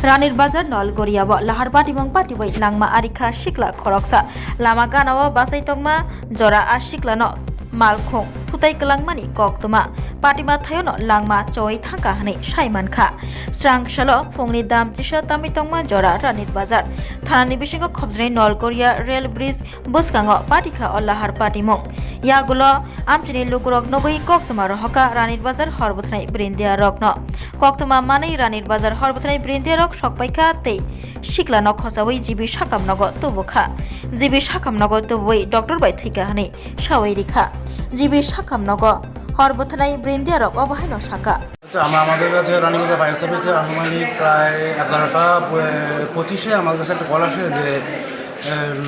Ranir Bazar Nolgoriaba Lahar Patimong Patiway Langma Arika Shikla Koroksa Lama Ganawa Basai Tongma Jora Ashikla no Malkhong Tutai Kalangmani Koktuma Patima Thayono Langma Choi Thangka Hane Shaiman Kha Strang Shalo Phongni Dam Tisha Tamitongma Jora Ranir Bazar Thanani Bishingo Khobjrei Nolgoria Rail Bridge Buskango Patika o Lahar Patimong Yagulo Amchini Lukurok Nogoi Koktuma Rohoka Ranir Bazar Horbuthnai Brindia Rokno Koktuma Mani Ranir Bazar Horbuthnai Brindia Rok Shokpaika Tei Shikla no Khosawai Jibi Shakam Nogo Tubukha Jibi Shakam Nogo Tubui Dr. Bai Thika Hane Shawai Rikha Jibi Shakam Nogo Horbuthnai Brindia Rok Obahino Shaka আমাদের কাছে Raniganj fire সার্ভিসে আনুমানিক প্রায় 11টা 25-এ আমার কাছে একটা call আসে যে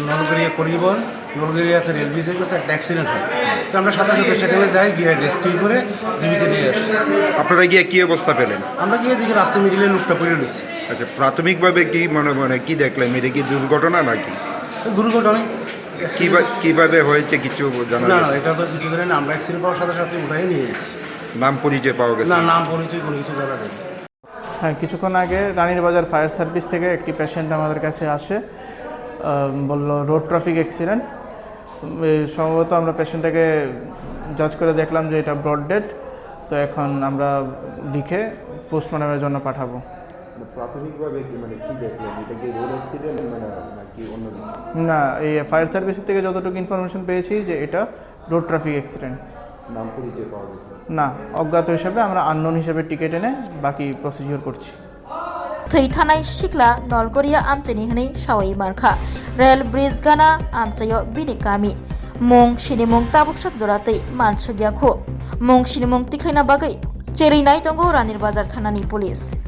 নলগড়িয়া করিবন নলগড়িয়াতে রেল ব্রিজের কাছে একটা অ্যাক্সিডেন্ট হয় তো আমরা সাথে সাথে সেখানে যাই গিয়ে রেস্কিউ করে জীবিত নিয়ে আসি। আপনারা গিয়ে কি অবস্থা পেলেন? আমরা গিয়ে দেখি রাস্তা মিডিলে লোকটা পড়ে রয়েছে। আচ্ছা, প্রাথমিকভাবে কি মনে কি দেখলেন? এটা কি দুর্ঘটনা নাকি? দুর্ঘটনা কিভাবে হয়েছে কিছু জানা না গেছে? এটা তো কিছু জানি না, আমরা অ্যাক্সিডেন্ট পাওয়ার সাথে সাথে উঠাই নিয়ে এসেছি। নাম পরিচয় পাওয়া গেছে? না, নাম পরিচয় কোনো কিছু জানা যায়নি। হ্যাঁ, কিছুক্ষণ আগে রানীর বাজার ফায়ার সার্ভিস থেকে একটি পেশেন্ট আমাদের কাছে আসে, বলল রোড ট্রাফিক অ্যাক্সিডেন্ট। সম্ভবত আমরা পেশেন্টটাকে জাজ করে দেখলাম যে এটা ব্রড ডেড, তো এখন আমরা লিখে পোস্টমর্টমের জন্য পাঠাবো। প্রাথমিকভাবে কি দেখলেন? এটা কি রোড অ্যাক্সিডেন্ট নাকি অন্য কিছু? না, এই ফায়ার সার্ভিস থেকে যতটুকু ইনফরমেশন পেয়েছি যে এটা রোড ট্রাফিক অ্যাক্সিডেন্ট। নাম পরিচয় পাওয়া গেছে না, অজ্ঞাত হিসেবে আমরা আননোন হিসেবে টিকিট এনে বাকি প্রসিডিওর করছি। Thaitanai Shikla Nolgoria Amchani Hane Shawai Markha Rail Bridge Gana Amchayo Binikami Mong Shinimong Tabukshak Dorate Manchagya Kho Mong Shinimong Tiklaina Bagai Cherinai Tongo Ranir Bazar Thanani Police